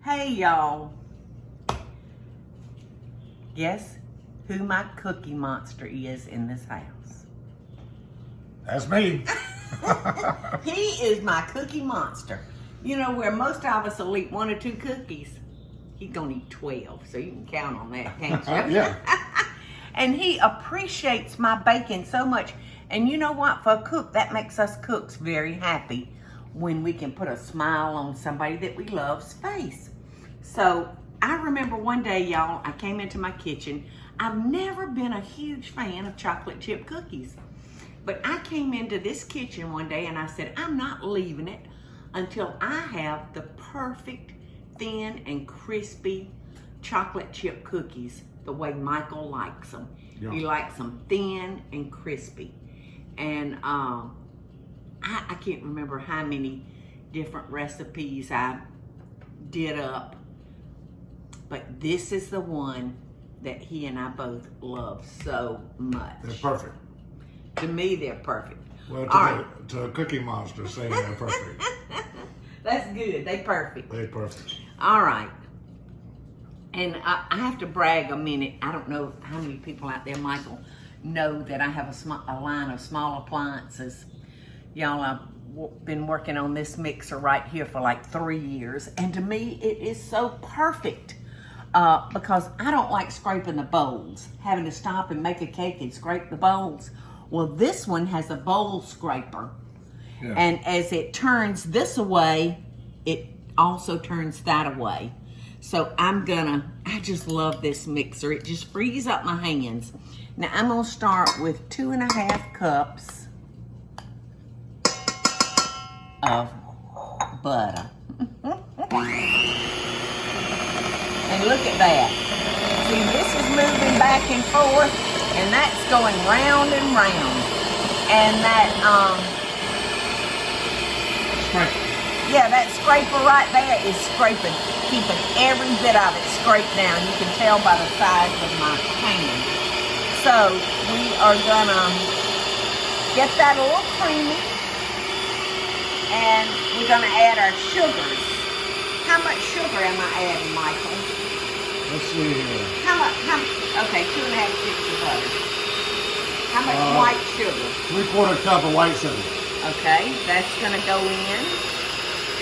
Hey y'all, guess who my cookie monster is in this house? That's me. He is my cookie monster. You know, where most of us will eat 1 or 2 cookies, he's gonna eat 12, so you can count on that, can't you? Yeah. And he appreciates my baking so much. And you know what? For a cook, that makes us cooks very happy when we can put a smile on somebody that we love's face. So I remember one day, y'all, I came into my kitchen. I've never been a huge fan of chocolate chip cookies. But I came into this kitchen one day and I said, I'm not leaving it until I have the perfect thin and crispy chocolate chip cookies the way Michael likes them. Yeah. He likes them thin and crispy. And I can't remember how many different recipes I did up, but this is the one that he and I both love so much. They're perfect. To me, they're perfect. Well, All to a cookie monster saying they're perfect. That's good. They perfect. They're perfect. All right. And I have to brag a minute. I don't know how many people out there, Michael, know that I have a line of small appliances. Y'all, I've been working on this mixer right here for like 3 years. And to me, it is so perfect because I don't like scraping the bowls, having to stop and make a cake and scrape the bowls. Well, this one has a bowl scraper. Yeah. And as it turns this away, it also turns that away. So I just love this mixer. It just frees up my hands. Now I'm gonna start with 2.5 cups of butter. And look at that. See, this is moving back and forth, and that's going round and round. And that, yeah, that scraper right there is scraping, keeping every bit of it scraped down. You can tell by the size of my hand. So we are gonna get that a little creamy, and we're gonna add our sugars. How much sugar am I adding, Michael? Let's see here. Okay, 2.5 sticks of butter. How much white sugar? 3/4 cup of white sugar. Okay, that's gonna go in.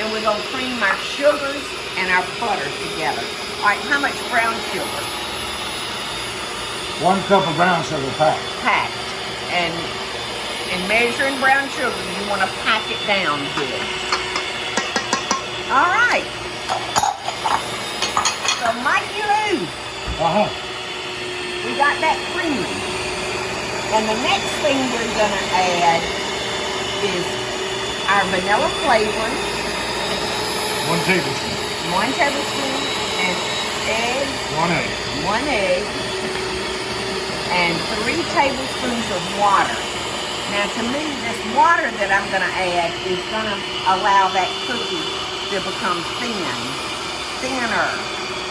And we're gonna cream our sugars and our butter together. All right, how much brown sugar? 1 cup of brown sugar packed. Packed. And in measuring brown sugar, you wanna pack it down good. All right. So Mikey-Loo, we got that creamy. And the next thing we're gonna add is our vanilla flavoring. 1 tablespoon. 1 tablespoon and egg. 1 egg. 1 egg. And 3 tablespoons of water. Now to me, this water that I'm gonna add is gonna allow that cookie to become thinner.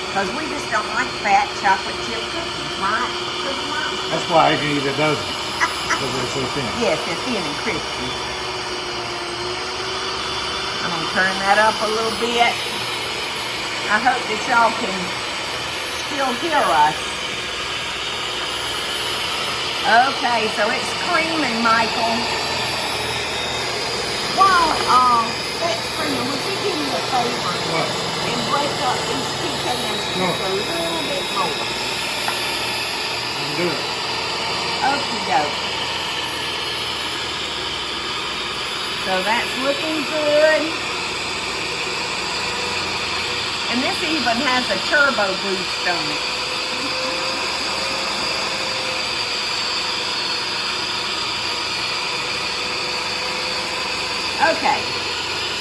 Because we just don't like fat chocolate chip cookies, right? That's why I can eat a dozen. Because they're so thin. Yes, they're thin and crispy. I'm gonna turn that up a little bit. I hope that y'all can still hear us. Okay, so it's creaming, Michael. While it's creaming, would you give me a favor? What? And break up these pecans just a little bit more. I'm doing it. Okie doke. So that's looking good. And this even has a turbo boost on it. Okay,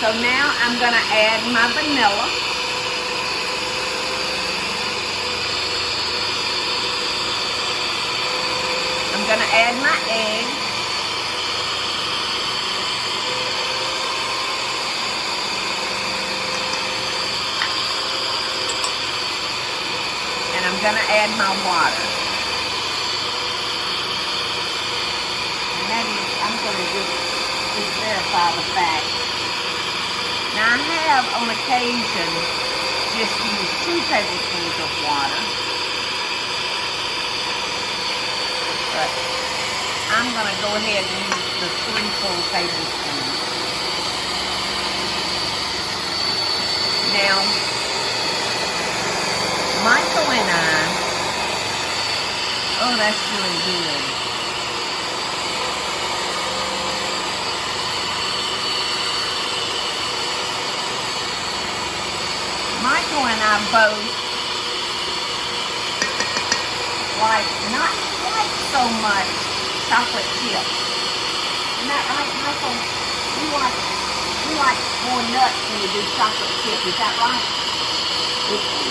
so now I'm gonna add my vanilla. I'm gonna add my egg. And I'm gonna add my water. And that is, I'm gonna just verify the fact. Now I have on occasion just tablespoons of water. But I'm going to go ahead and use the 3 full tablespoons. Now, Michael and I, oh, that's really good. Michael and I both like not quite so much chocolate chips. Isn't that right, Michael? You like more nuts when you do chocolate chips. Is that right?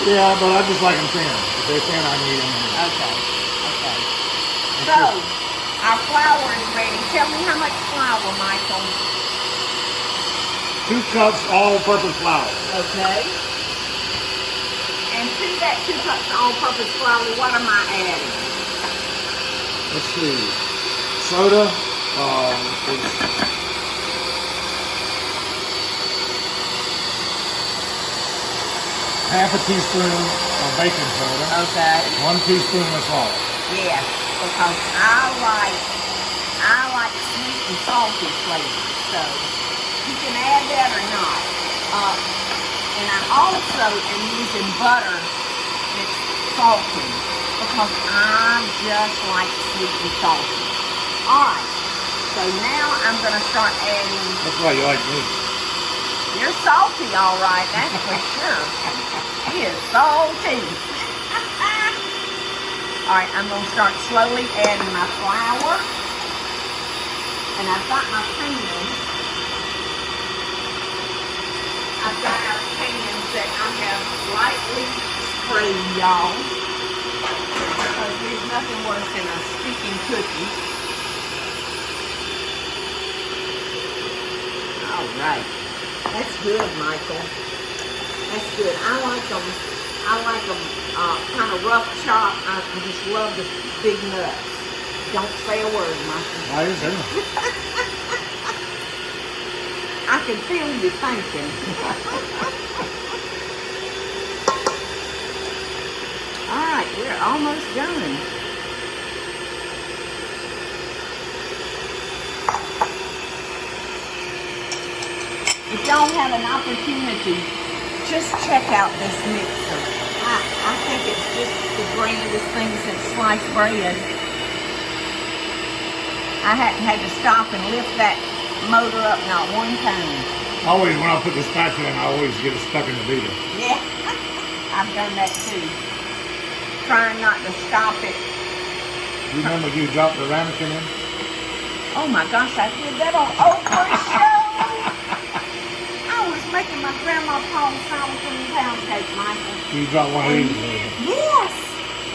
Yeah, but I just like them thin. If they're thin, I can eat them. Okay. So, our flour is ready. Tell me how much flour, Michael. 2 cups all-purpose flour. Okay. And to that 2 cups all-purpose flour, what am I adding? Let's see. Soda. Half a teaspoon of baking soda. Okay. 1 teaspoon of salt. Yes, because I like sweet and salty flavors, so you can add that or not. And I also am using butter that's salty because I just like sweet and salty. All right, so now I'm going to start adding. That's why you like me. You're salty, all right, that's for sure. He is salty. All right, I'm going to start slowly adding my flour. And I've got my pan. I've got our pans that I have lightly sprayed, y'all. Because there's nothing worse than a sticking cookie. All right. That's good, Michael. That's good. I like them kind of rough chopped. I just love the big nuts. Don't say a word, Michael. Why is that? I can feel you thinking. All right, we're almost done. If y'all have an opportunity, just check out this mixer. I think it's just the grandest thing since sliced bread. I hadn't had to stop and lift that motor up not one time. Always, when I put the spatula in, I always get it stuck in the beater. Yeah, I've done that too. Trying not to stop it. You remember you dropped the ramekin in? Oh my gosh, I did that on Oprah's show. I was making my grandma Paula sour cream pound cake, Michael. You dropped one of these. Yes,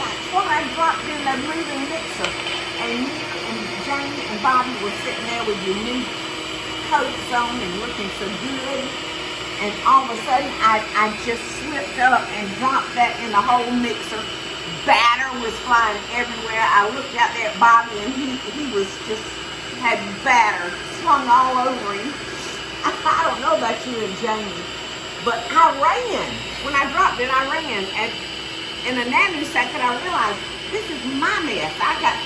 that's what I dropped in the moving mixer. And you and Jamie and Bobby were sitting there with your new coats on and looking so good. And all of a sudden, I just slipped up and dropped that in the whole mixer. Batter was flying everywhere. I looked out there at Bobby and he was just had batter slung all over him. I don't know about you and Jamie, but I ran. When I dropped it, I ran. And in a nanosecond, I realized this is my mess. I got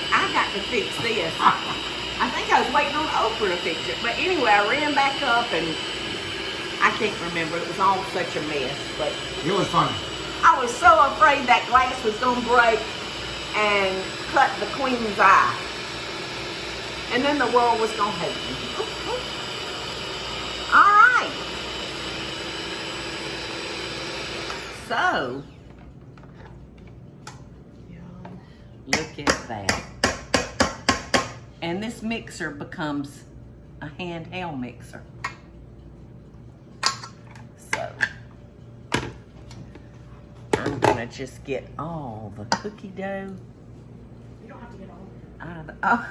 to fix this. I think I was waiting on Oprah to fix it. But anyway, I ran back up and I can't remember. It was all such a mess. But It was funny. I was so afraid that glass was going to break and cut the queen's eye. And then the world was going to hate me. All right. So, look at that. And this mixer becomes a handheld mixer. So, I'm gonna just get all the cookie dough. You don't have to get all of it. Out of the, oh,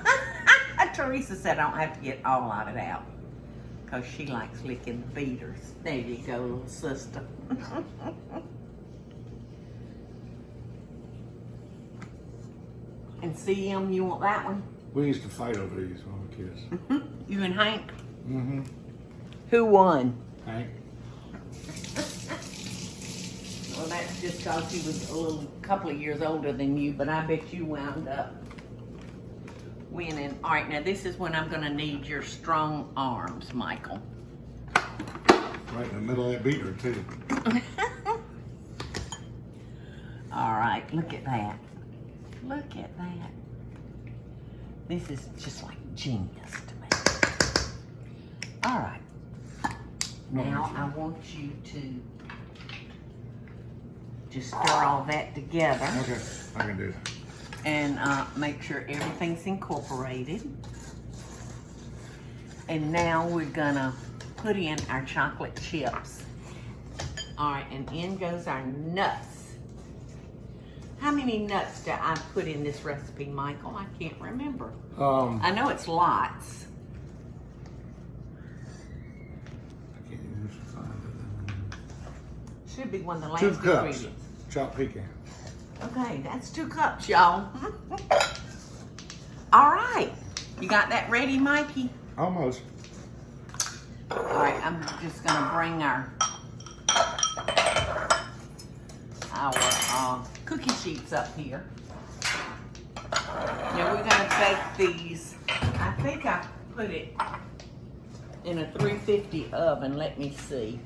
Teresa said I don't have to get all of it out because she likes licking the beaters. There you go, little sister. And CM, you want that one? We used to fight over these when we were kids. You and Hank? Mm-hmm. Who won? Hank? Well, that's just because he was a couple of years older than you, but I bet you wound up winning. All right, now this is when I'm gonna need your strong arms, Michael. Right in the middle of that beater, too. All right, look at that. Look at that. This is just like genius to me. All right. Now I want you to just stir all that together. Okay, I can do that. And make sure everything's incorporated. And now we're gonna put in our chocolate chips. All right, and in goes our nuts. How many nuts do I put in this recipe, Michael? I can't remember. I know it's lots. I can't even find it. Should be one of the last 2 cups ingredients. chopped pecan. Okay, that's 2 cups, y'all. All right, you got that ready, Mikey? Almost. All right, I'm just gonna bring our cookie sheets up here. Now we're gonna bake these. I think I put it in a 350 oven. Let me see.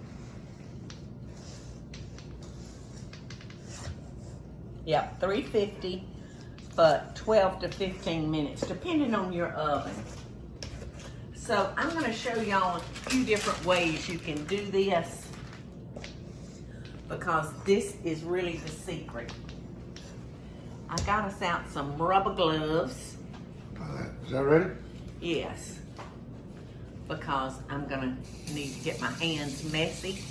Yep, 350 for 12 to 15 minutes, depending on your oven. So I'm gonna show y'all a few different ways you can do this, because this is really the secret. I got us out some rubber gloves. Is that ready? Yes, because I'm gonna need to get my hands messy.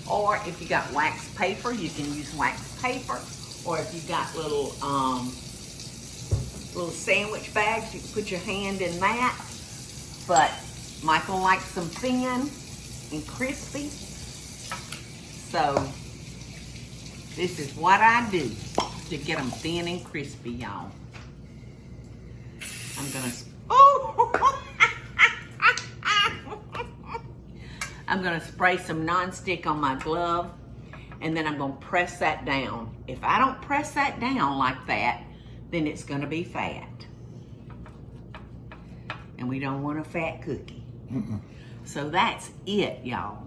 Or if you got wax paper, you can use wax paper. Or if you got little sandwich bags, you can put your hand in that. But Michael likes them thin and crispy. So this is what I do to get them thin and crispy, y'all. I'm gonna, I'm gonna spray some nonstick on my glove, and then I'm gonna press that down. If I don't press that down like that, then it's gonna be fat. And we don't want a fat cookie. So that's it, y'all.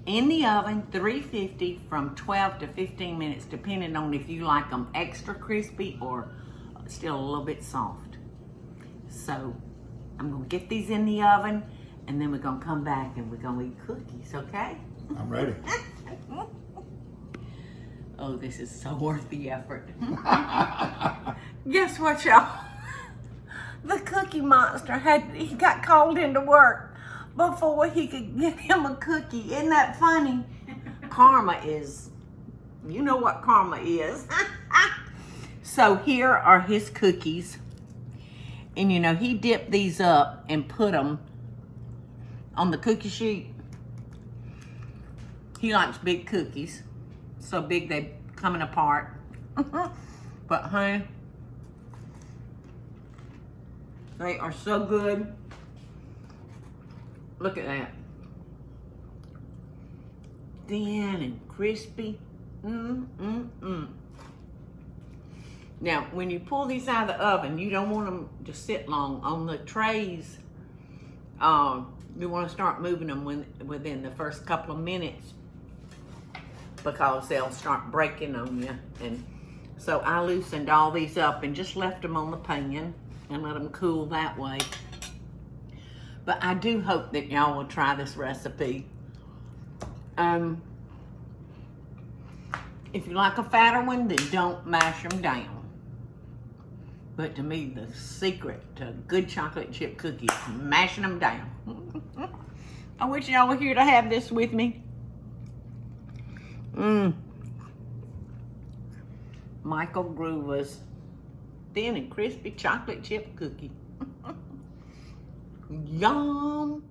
In the oven, 350 from 12 to 15 minutes, depending on if you like them extra crispy or still a little bit soft. So I'm gonna get these in the oven, and then we're gonna come back and we're gonna eat cookies, okay? I'm ready. Oh, this is so worth the effort. Guess what, y'all? The Cookie Monster he got called into work before he could get him a cookie. Isn't that funny? Karma is, you know what karma is. So here are his cookies. And you know, he dipped these up and put them on the cookie sheet. He likes big cookies. So big they coming apart. But honey, they are so good. Look at that. Thin and crispy. Now, when you pull these out of the oven, you don't want them to sit long on the trays. You want to start moving them within the first couple of minutes, because they'll start breaking on you. And so I loosened all these up and just left them on the pan and let them cool that way. But I do hope that y'all will try this recipe. If you like a fatter one, then don't mash them down. But to me, the secret to good chocolate chip cookies is mashing them down. I wish y'all were here to have this with me. Michael Groover's thin and crispy chocolate chip cookie. Yum.